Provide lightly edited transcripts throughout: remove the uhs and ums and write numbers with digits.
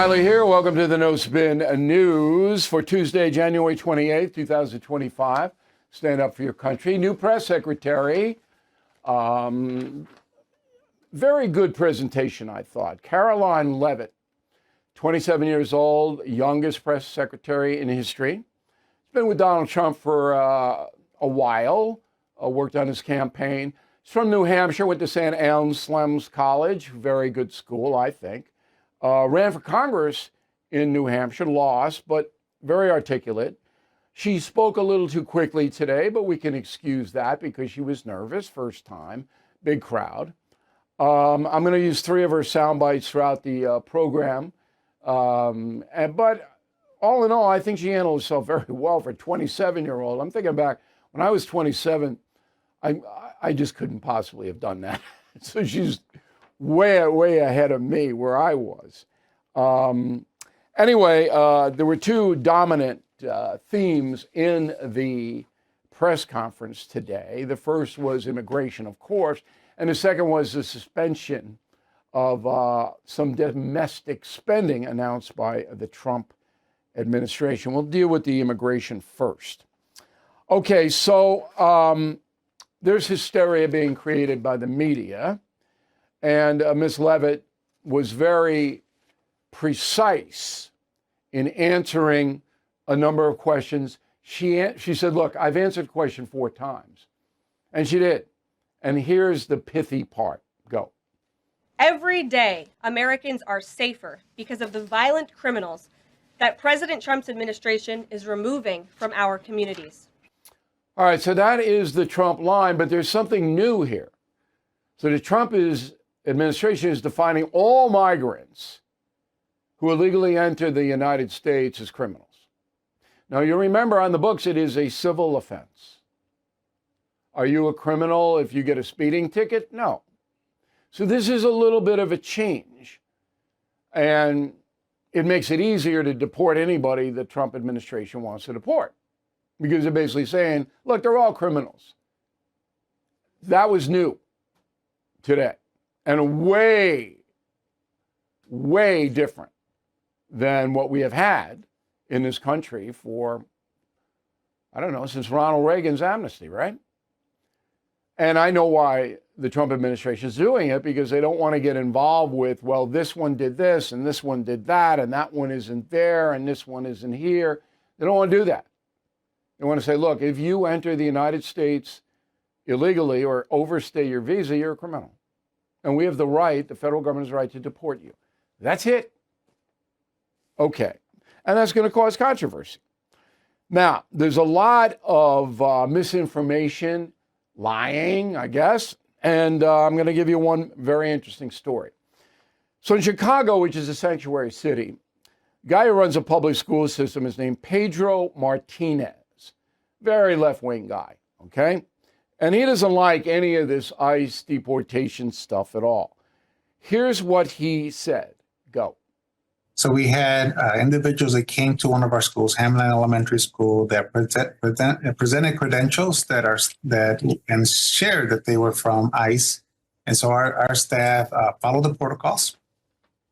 Reilly here. Welcome to the No Spin News for Tuesday, January 28th, 2025. Stand up for your country. New press secretary. Very good presentation, I thought. Caroline Leavitt, 27 years old, youngest press secretary in history. She's been with Donald Trump for a while, worked on his campaign. She's from New Hampshire, went to St. Anselm's College, very good school, I think. Ran for Congress in New Hampshire, lost, but very articulate. She spoke a little too quickly today, but we can excuse that because she was nervous, first time, big crowd. I'm going to use three of her sound bites throughout the program. But all in all, I think she handled herself very well for a 27-year-old. I'm thinking back, when I was 27, I just couldn't possibly have done that. So she's way ahead of me where I was. Anyway, there were two dominant themes in the press conference today. The first was immigration, of course, and the second was the suspension of some domestic spending announced by the Trump administration. We'll deal with the immigration first. Okay, so there's hysteria being created by the media. And Ms. Leavitt was very precise in answering a number of questions. She said, look, I've answered the question 4 times. And she did. And here's the pithy part. Go. Every day, Americans are safer because of the violent criminals that President Trump's administration is removing from our communities. All right, so that is the Trump line, but there's something new here. So the Trump administration is defining all migrants who illegally enter the United States as criminals. Now, you remember on the books, it is a civil offense. Are you a criminal if you get a speeding ticket? No. So this is a little bit of a change. And it makes it easier to deport anybody the Trump administration wants to deport. Because they're basically saying, look, they're all criminals. That was new today. And way different than what we have had in this country for, I don't know, since Ronald Reagan's amnesty, right? And I know why the Trump administration is doing it, because they don't want to get involved with, well, this one did this and this one did that and that one isn't there and this one isn't here. They don't want to do that. They want to say, look, if you enter the United States illegally or overstay your visa, you're a criminal. And we have the right, the federal government has the right to deport you. That's it. Okay. And that's going to cause controversy. Now, there's a lot of misinformation, lying, I guess. And I'm going to give you one very interesting story. So in Chicago, which is a sanctuary city, the guy who runs a public school system is named Pedro Martinez. Very left-wing guy, okay? And he doesn't like any of this ICE deportation stuff at all. Here's what he said. Go. So we had individuals that came to one of our schools, Hamlin Elementary School, that presented credentials and shared that they were from ICE. And so our staff followed the protocols.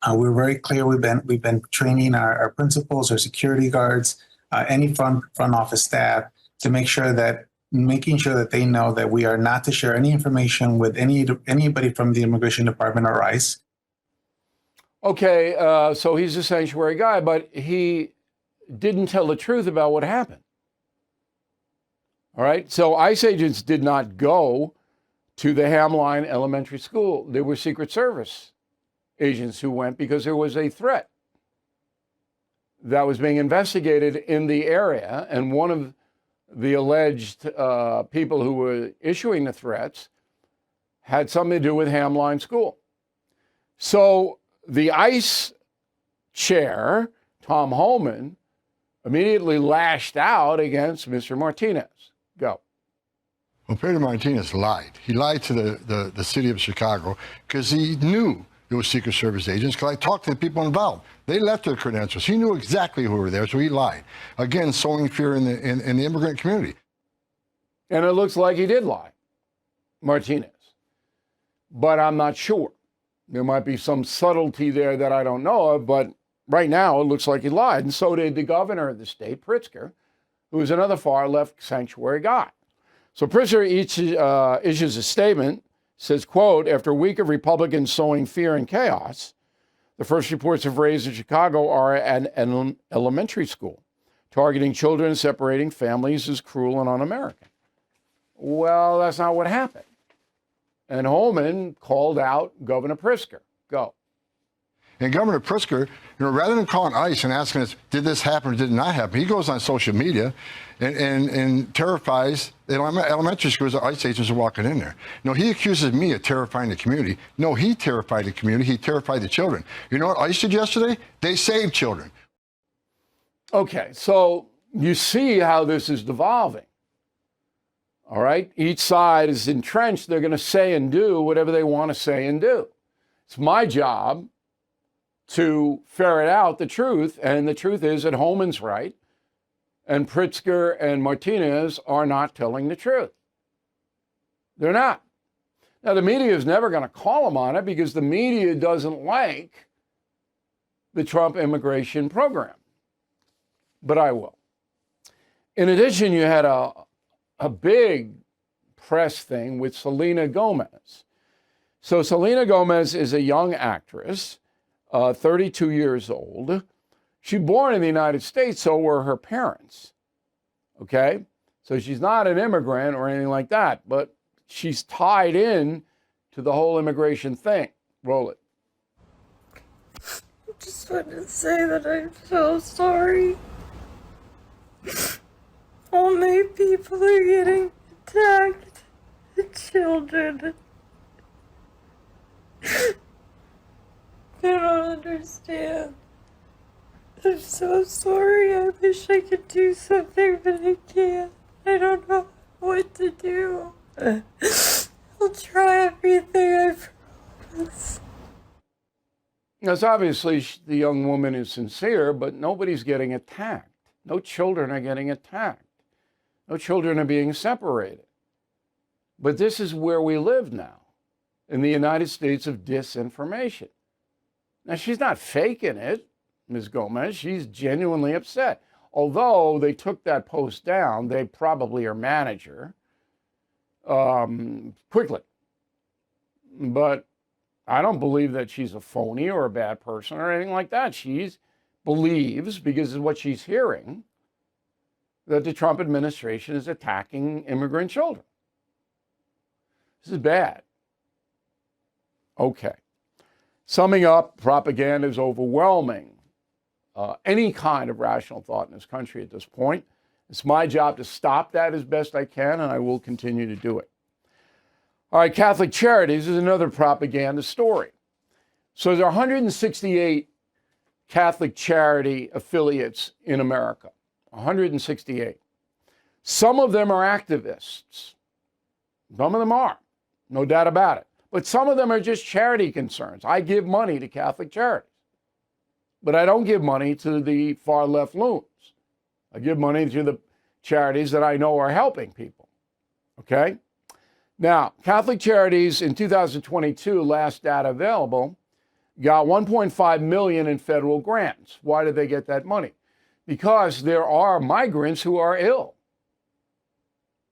We were very clear. We've been training our principals, our security guards, any front office staff to making sure that they know that we are not to share any information with anybody from the Immigration Department or ICE. Okay, so he's a sanctuary guy, but he didn't tell the truth about what happened. All right, so ICE agents did not go to the Hamline Elementary School. They were Secret Service agents who went because there was a threat that was being investigated in the area, and one of the alleged people who were issuing the threats had something to do with Hamline School. So the ICE chair, Tom Holman, immediately lashed out against Mr. Martinez. Go. Well, Pedro Martinez lied. He lied to the city of Chicago because he knew it was Secret Service agents, because I talked to the people involved. They left their credentials. He knew exactly who were there, so he lied. Again, sowing fear in the immigrant community. And it looks like he did lie, Martinez. But I'm not sure. There might be some subtlety there that I don't know of, but right now it looks like he lied. And so did the governor of the state, Pritzker, who is another far-left sanctuary guy. So Pritzker issues a statement, says, quote, after a week of Republicans sowing fear and chaos, the first reports of raids in Chicago are at an elementary school. Targeting children and separating families is cruel and un-American. Well, that's not what happened. And Holman called out Governor Pritzker. Go. And Governor Pritzker, rather than calling ICE and asking us, did this happen or did it not happen, he goes on social media and terrifies the elementary schools that ICE agents are walking in there. No, he accuses me of terrifying the community. No, he terrified the community. He terrified the children. You know what ICE did yesterday? They saved children. Okay, so you see how this is devolving. All right? Each side is entrenched. They're going to say and do whatever they want to say and do. It's my job to ferret out the truth, and the truth is that Holman's right, and Pritzker and Martinez are not telling the truth. They're not. Now, the media is never going to call them on it because the media doesn't like the Trump immigration program. But I will. In addition, you had a big press thing with Selena Gomez. So Selena Gomez is a young actress, 32 years old. She was born in the United States, so were her parents. Okay? So she's not an immigrant or anything like that, but she's tied in to the whole immigration thing. Roll it. I just wanted to say that I'm so sorry. All my people are getting attacked. The children. I don't understand. I'm so sorry. I wish I could do something, but I can't. I don't know what to do. I'll try everything, I promise. Now, it's obviously the young woman is sincere, but nobody's getting attacked. No children are getting attacked. No children are being separated. But this is where we live now, in the United States of disinformation. Now, she's not faking it, Ms. Gomez. She's genuinely upset. Although they took that post down, they probably her manager quickly. But I don't believe that she's a phony or a bad person or anything like that. She believes, because of what she's hearing, that the Trump administration is attacking immigrant children. This is bad. Okay. Summing up, propaganda is overwhelming any kind of rational thought in this country at this point. It's my job to stop that as best I can, and I will continue to do it. All right, Catholic Charities is another propaganda story. So there are 168 Catholic charity affiliates in America, 168. Some of them are activists. Some of them are, no doubt about it. But some of them are just charity concerns. I give money to Catholic charities, but I don't give money to the far left loons. I give money to the charities that I know are helping people, okay? Now, Catholic Charities in 2022, last data available, got $1.5 million in federal grants. Why did they get that money? Because there are migrants who are ill,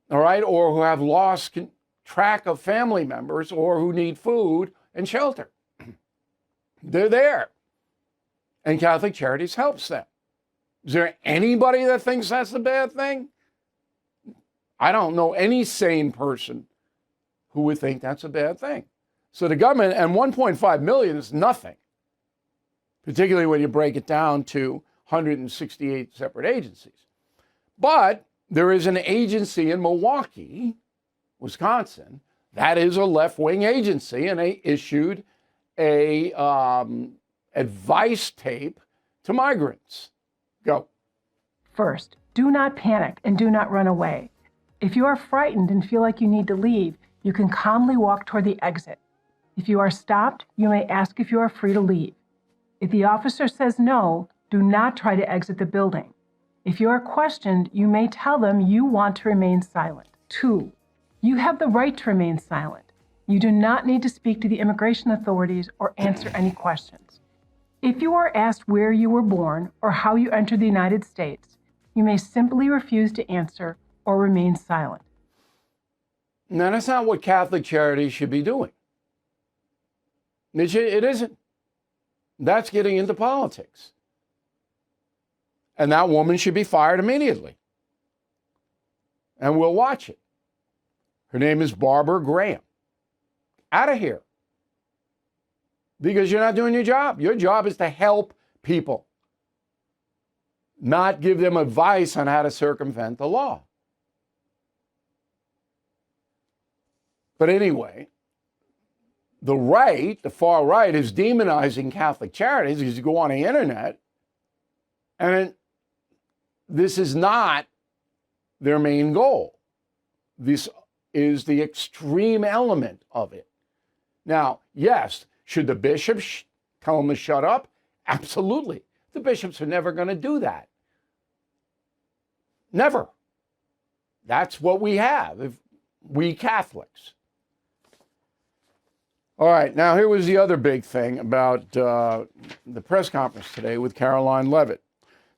all right, or who have lost track of family members or who need food and shelter. They're there. And Catholic Charities helps them. Is there anybody that thinks that's a bad thing? I don't know any sane person who would think that's a bad thing. So the government, and 1.5 million is nothing, particularly when you break it down to 168 separate agencies. But there is an agency in Milwaukee, Wisconsin, that is a left-wing agency, and they issued a advice tape to migrants. Go. First, do not panic and do not run away. If you are frightened and feel like you need to leave, you can calmly walk toward the exit. If you are stopped, you may ask if you are free to leave. If the officer says no, do not try to exit the building. If you are questioned, you may tell them you want to remain silent. 2, you have the right to remain silent. You do not need to speak to the immigration authorities or answer any questions. If you are asked where you were born or how you entered the United States, you may simply refuse to answer or remain silent. Now, that's not what Catholic Charities should be doing. It isn't. That's getting into politics. And that woman should be fired immediately. And we'll watch it. Her name is Barbara Graham. Out of here. Because you're not doing your job. Your job is to help people, not give them advice on how to circumvent the law. But anyway, the right, the far right, is demonizing Catholic Charities because you go on the internet and this is not their main goal. This is the extreme element of it. Now, yes, should the bishops tell them to shut up? Absolutely. The bishops are never going to do that. Never. That's what we have, if we Catholics. All right, now here was the other big thing about the press conference today with Caroline Leavitt.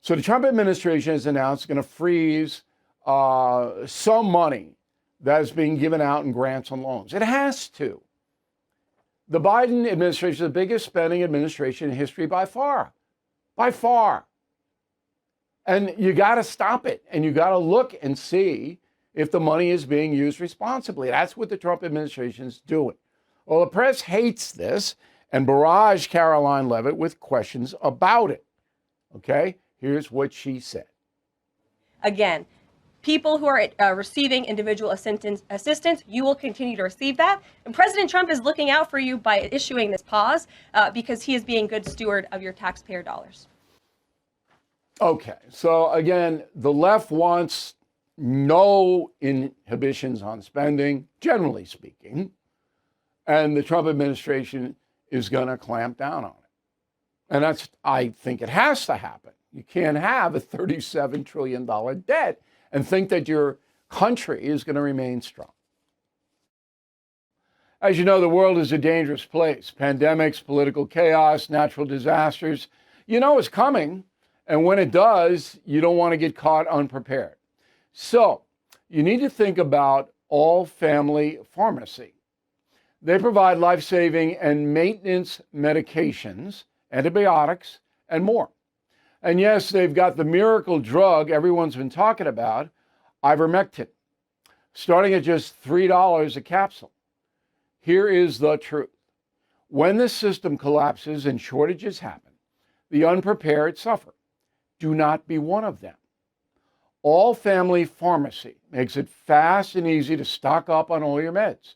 So the Trump administration has announced it's going to freeze some money that is being given out in grants and loans. It has to. The Biden administration is the biggest spending administration in history by far. By far. And you got to stop it. And you got to look and see if the money is being used responsibly. That's what the Trump administration is doing. Well, the press hates this and barraged Caroline Leavitt with questions about it. Okay, here's what she said. Again, people who are receiving individual assistance, you will continue to receive that. And President Trump is looking out for you by issuing this pause because he is being good steward of your taxpayer dollars. Okay, so again, the left wants no inhibitions on spending, generally speaking, and the Trump administration is going to clamp down on it. And that's, I think it has to happen. You can't have a $37 trillion debt and think that your country is going to remain strong. As you know, the world is a dangerous place. Pandemics, political chaos, natural disasters. You know it's coming. And when it does, you don't want to get caught unprepared. So you need to think about All Family Pharmacy. They provide life-saving and maintenance medications, antibiotics, and more. And yes, they've got the miracle drug everyone's been talking about, ivermectin, starting at just $3 a capsule. Here is the truth. When the system collapses and shortages happen, the unprepared suffer. Do not be one of them. All Family Pharmacy makes it fast and easy to stock up on all your meds.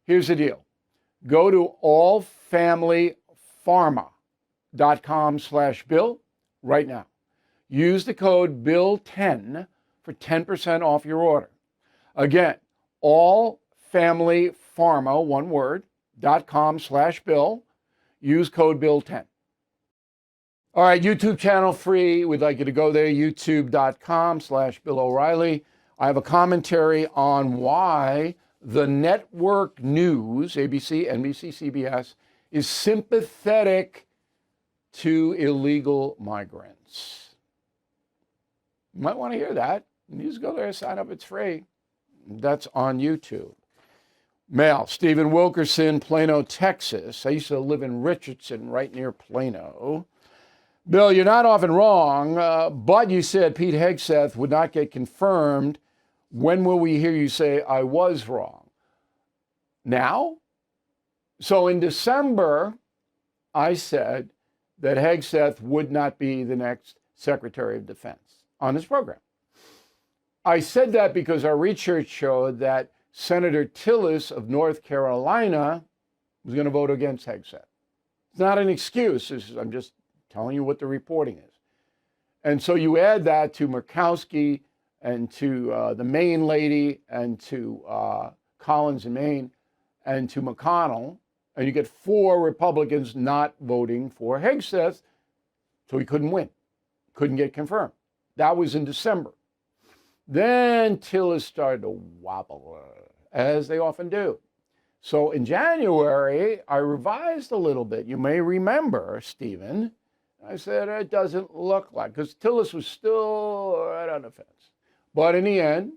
Here's the deal. Go to allfamilypharma.com/bill right now. Use the code BILL10 for 10% off your order. Again, allfamilypharma, one word, .com/bill. Use code BILL10. All right, YouTube channel free. We'd like you to go there, youtube.com/Bill O'Reilly. I have a commentary on why the network news, ABC, NBC, CBS, is sympathetic to illegal migrants. You might want to hear that. You just go there, sign up, it's free. That's on YouTube. Mail, Stephen Wilkerson, Plano, Texas. I used to live in Richardson, right near Plano. Bill, you're not often wrong, but you said Pete Hegseth would not get confirmed. When will we hear you say I was wrong? Now? So in December, I said that Hegseth would not be the next Secretary of Defense on this program. I said that because our research showed that Senator Tillis of North Carolina was going to vote against Hegseth. It's not an excuse. I'm just telling you what the reporting is. And so you add that to Murkowski and to the Maine lady and to Collins in Maine and to McConnell, and you get 4 Republicans not voting for Hegseth, so he couldn't win, couldn't get confirmed. That was in December. Then Tillis started to wobble, as they often do. So in January, I revised a little bit. You may remember, Stephen, I said it doesn't look like, because Tillis was still right on the fence. But in the end,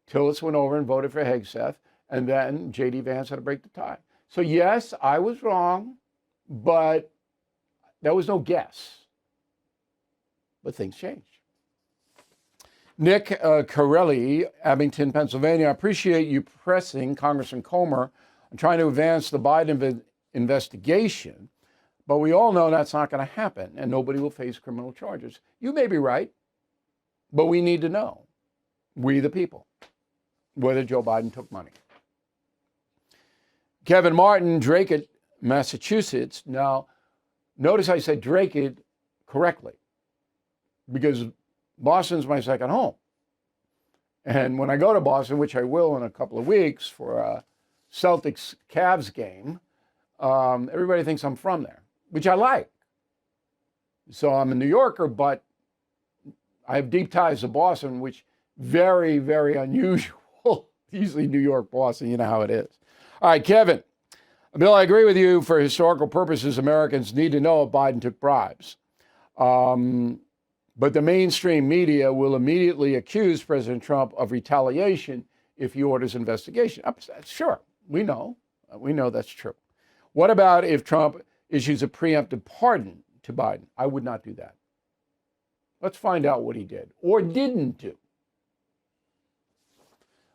Tillis went over and voted for Hegseth, and then J.D. Vance had to break the tie. So yes, I was wrong, but there was no guess. But things changed. Nick Corelli, Abington, Pennsylvania. I appreciate you pressing Congressman Comer on trying to advance the Biden investigation, but we all know that's not going to happen, and nobody will face criminal charges. You may be right, but we need to know, we the people, whether Joe Biden took money. Kevin Martin, Drake, Massachusetts. Now, notice I said Drake correctly, because Boston's my second home. And when I go to Boston, which I will in a couple of weeks for a Celtics-Cavs game, everybody thinks I'm from there, which I like. So I'm a New Yorker, but I have deep ties to Boston, which very, very unusual. Usually New York, Boston, you know how it is. All right, Kevin. Bill, I agree with you. For historical purposes, Americans need to know if Biden took bribes. But the mainstream media will immediately accuse President Trump of retaliation if he orders investigation. Sure, we know. We know that's true. What about if Trump issues a preemptive pardon to Biden? I would not do that. Let's find out what he did or didn't do.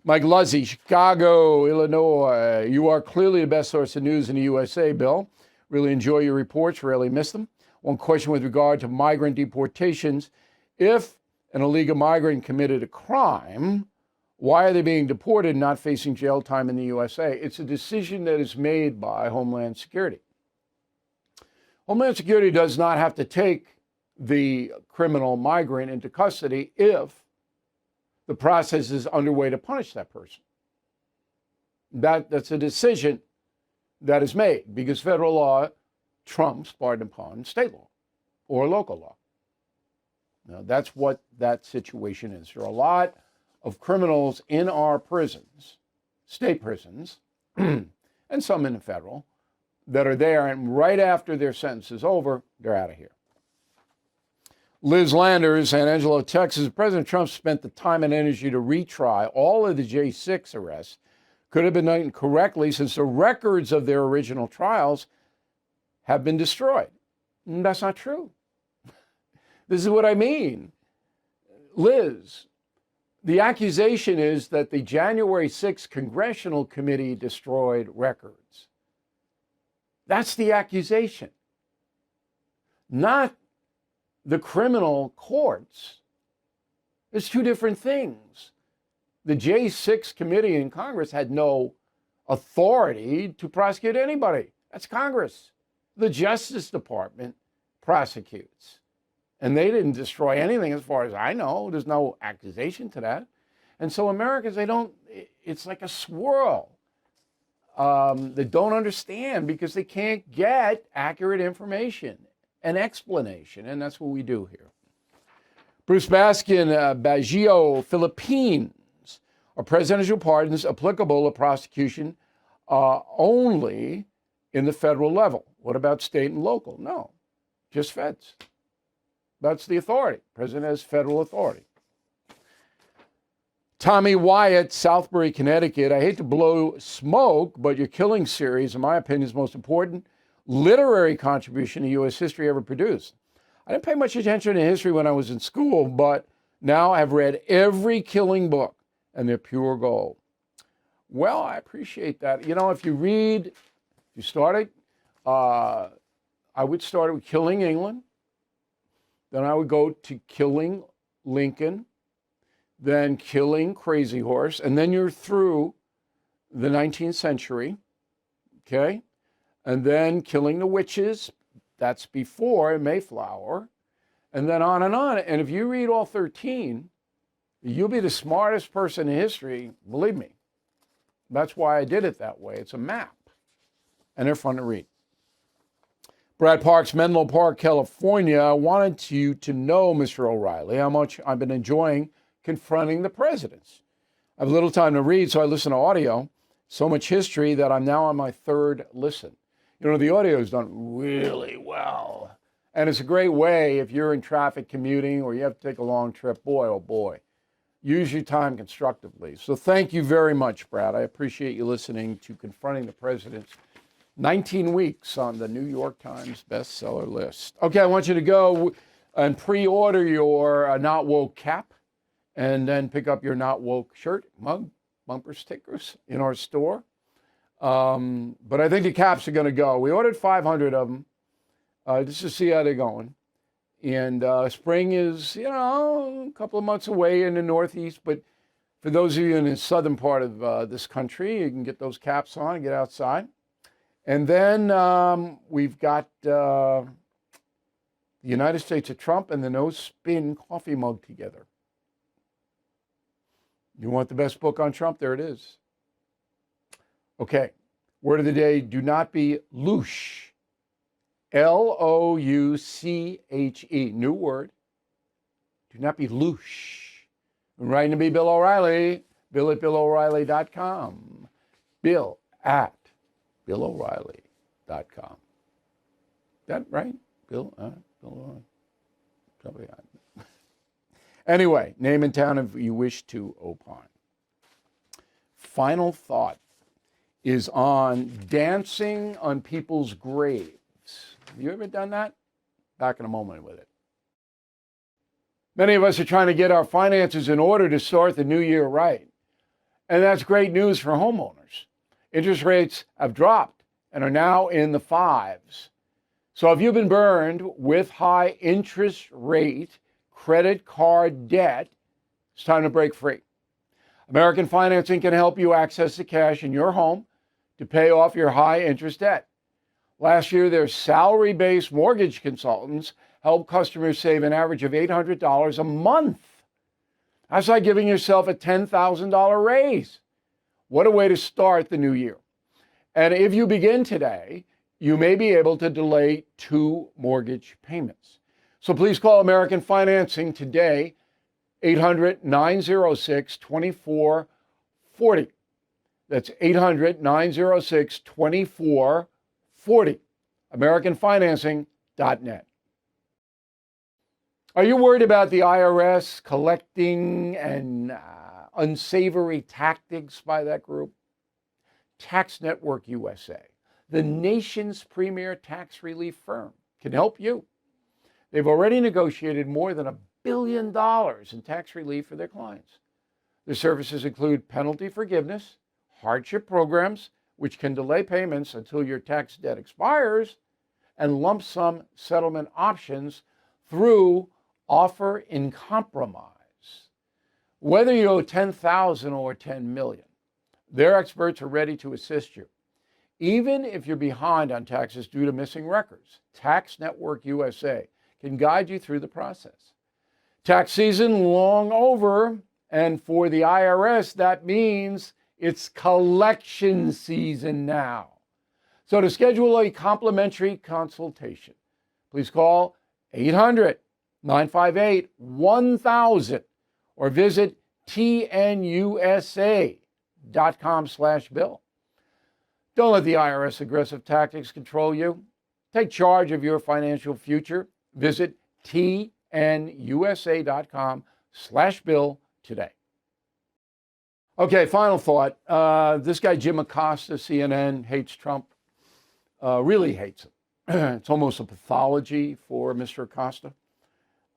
Mike Luzzy, Chicago, Illinois. You are clearly the best source of news in the USA, Bill. Really enjoy your reports, rarely miss them. One question with regard to migrant deportations. If an illegal migrant committed a crime, why are they being deported and not facing jail time in the USA? It's a decision that is made by Homeland Security. Homeland Security does not have to take the criminal migrant into custody if the process is underway to punish that person. That's a decision that is made because federal law trumps, pardon upon, state law or local law. Now, that's what that situation is. There are a lot of criminals in our prisons, state prisons, and some in the federal, that are there, and right after their sentence is over, they're out of here. Liz Landers, San Angelo, Texas. President Trump spent the time and energy to retry all of the J6 arrests. Could have been done correctly since the records of their original trials have been destroyed. And that's not true. This is what I mean. Liz, the accusation is that the January 6th Congressional Committee destroyed records. That's the accusation. Not the criminal courts. It's two different things. The J6 committee in Congress had no authority to prosecute anybody. That's Congress. The Justice Department prosecutes. And they didn't destroy anything as far as I know. There's no accusation to that. And so Americans, it's like a swirl. They don't understand because they can't get accurate information and explanation. And that's what we do here. Bruce Baskin, Baguio, Philippines. Are presidential pardons applicable to prosecution only in the federal level? What about state and local? No, just feds. That's the authority. President has federal authority. Tommy Wyatt, Southbury, Connecticut. I hate to blow smoke, but your Killing series, in my opinion, is the most important literary contribution to U.S. history ever produced. I didn't pay much attention to history when I was in school, but now I've read every Killing book, and they're pure gold. Well, I appreciate that. You know, if you started, I would start with Killing England. Then I would go to Killing Lincoln, then Killing Crazy Horse, and then you're through the 19th century, okay? And then Killing the Witches, that's before Mayflower, and then on and on. And if you read all 13, you'll be the smartest person in history, believe me. That's why I did it that way. It's a map, and they're fun to read. Brad Parks, Menlo Park, California. I wanted you to know, Mr. O'Reilly, how much I've been enjoying confronting the presidents. I have little time to read, so I listen to audio. So much history that I'm now on my third listen. You know, the audio is done really well. And it's a great way if you're in traffic commuting or you have to take a long trip. Boy, oh boy, use your time constructively. So thank you very much, Brad. I appreciate you listening to Confronting the President's 19 weeks on the New York Times bestseller list. Okay, I want you to go and pre-order your Not Woke cap and then pick up your Not Woke shirt, mug, bumper stickers in our store. But I think the caps are going to go. We ordered 500 of them just to see how they're going. And spring is, you know, a couple of months away in the Northeast. But for those of you in the southern part of this country, you can get those caps on and get outside. And then we've got the United States of Trump and the No Spin coffee mug together. You want the best book on Trump? There it is. Okay, word of the day, do not be louche. Louche, new word. Do not be louche. Writing to me, Bill O'Reilly, bill@billoreilly.com. bill@billoreilly.com. That right? Bill O'Reilly. Somebody. Anyway, name and town if you wish to opine. Final thought is on dancing on people's graves. Have you ever done that? Back in a moment with it. Many of us are trying to get our finances in order to start the new year right. And that's great news for homeowners. Interest rates have dropped and are now in the 5s. So if you've been burned with high interest rate credit card debt, it's time to break free. American Financing can help you access the cash in your home to pay off your high interest debt. Last year, their salary-based mortgage consultants helped customers save an average of $800 a month. That's like giving yourself a $10,000 raise. What a way to start the new year. And if you begin today, you may be able to delay 2 mortgage payments. So please call American Financing today, 800-906-2440. That's 800-906-2440. AmericanFinancing.net. Are you worried about the IRS collecting and unsavory tactics by that group? Tax Network USA, the nation's premier tax relief firm, can help you. They've already negotiated more than $1 billion in tax relief for their clients. Their services include penalty forgiveness, hardship programs, which can delay payments until your tax debt expires, and lump sum settlement options through offer in compromise. Whether you owe $10,000 or $10 million, their experts are ready to assist you. Even if you're behind on taxes due to missing records, Tax Network USA can guide you through the process. Tax season long over, and for the IRS, that means it's collection season now. So to schedule a complimentary consultation, please call 800-958-1000 or visit tnusa.com/bill. Don't let the IRS aggressive tactics control you. Take charge of your financial future. Visit tnusa.com/bill today. Okay, final thought. This guy, Jim Acosta, CNN, hates Trump. Really hates him. It's almost a pathology for Mr. Acosta.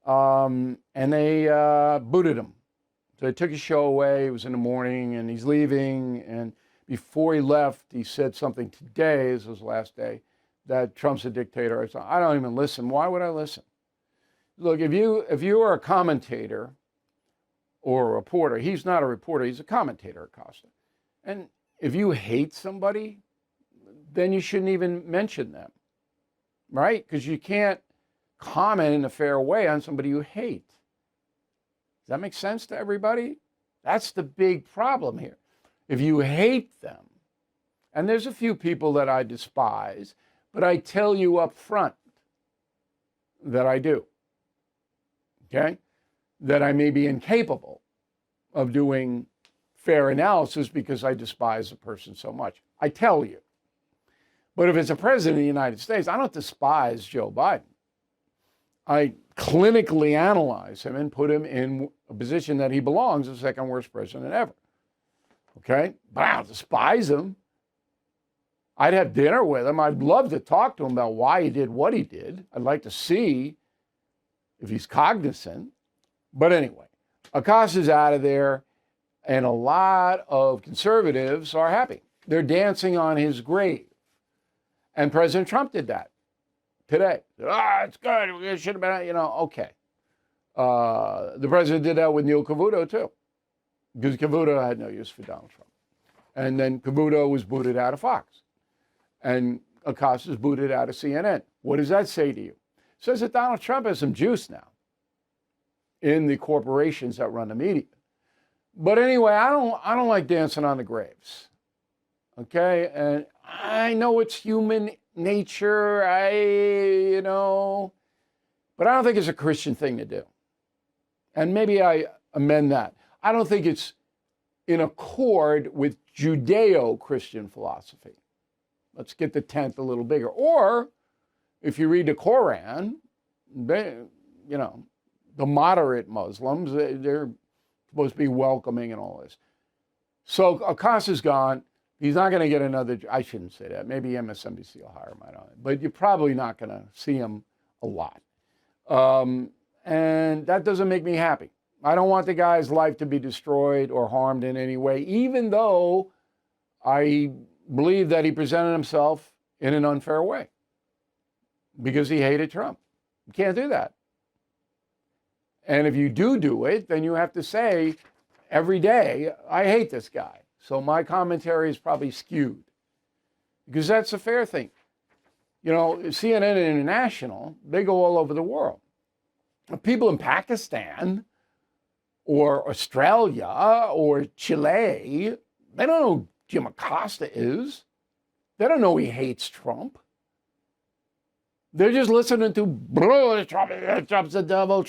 And they booted him. So they took his show away. It was in the morning, and he's leaving. And before he left, he said something today, this was his last day, that Trump's a dictator. I said, I don't even listen. Why would I listen? Look, if you are a commentator or a reporter, he's not a reporter, he's a commentator, Acosta. And if you hate somebody, then you shouldn't even mention them, right? Because you can't comment in a fair way on somebody you hate. Does that make sense to everybody? That's the big problem here. If you hate them, and there's a few people that I despise, but I tell you up front that I do, okay? That I may be incapable of doing fair analysis because I despise the person so much. I tell you. But if it's a president of the United States, I don't despise Joe Biden. I clinically analyze him and put him in a position that he belongs, the second worst president ever. Okay? But I don't despise him. I'd have dinner with him. I'd love to talk to him about why he did what he did. I'd like to see if he's cognizant. But anyway, Acosta's out of there, and a lot of conservatives are happy. They're dancing on his grave. And President Trump did that today. It's good. It should have been, okay. The president did that with Neil Cavuto, too, because Cavuto had no use for Donald Trump. And then Cavuto was booted out of Fox. And Acosta's booted out of CNN. What does that say to you? It says that Donald Trump has some juice now in the corporations that run the media. But anyway, I don't like dancing on the graves. Okay? And I know it's human nature. But I don't think it's a Christian thing to do. And maybe I amend that. I don't think it's in accord with Judeo-Christian philosophy. Let's get the tent a little bigger. Or if you read the Quran, the moderate Muslims, they're supposed to be welcoming and all this. So Acosta's gone. He's not going to get another, I shouldn't say that. Maybe MSNBC will hire him, I don't know. But you're probably not going to see him a lot. And that doesn't make me happy. I don't want the guy's life to be destroyed or harmed in any way, even though I believe that he presented himself in an unfair way because he hated Trump. You can't do that. And if you do it, then you have to say every day, I hate this guy. So my commentary is probably skewed because that's a fair thing. CNN International, they go all over the world. People in Pakistan or Australia or Chile, they don't know who Jim Acosta is. They don't know he hates Trump. They're just listening to Trump's the devil,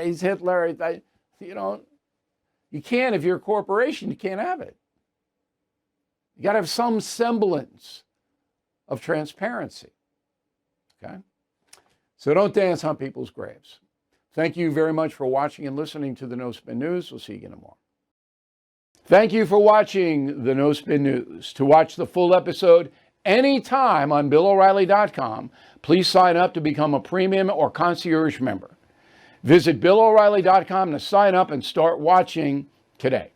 he's Hitler. You can't, if you're a corporation, you can't have it. You got to have some semblance of transparency. Okay? So don't dance on people's graves. Thank you very much for watching and listening to the No Spin News. We'll see you again tomorrow. Thank you for watching the No Spin News. To watch the full episode anytime on BillO'Reilly.com, please sign up to become a premium or concierge member. Visit BillO'Reilly.com to sign up and start watching today.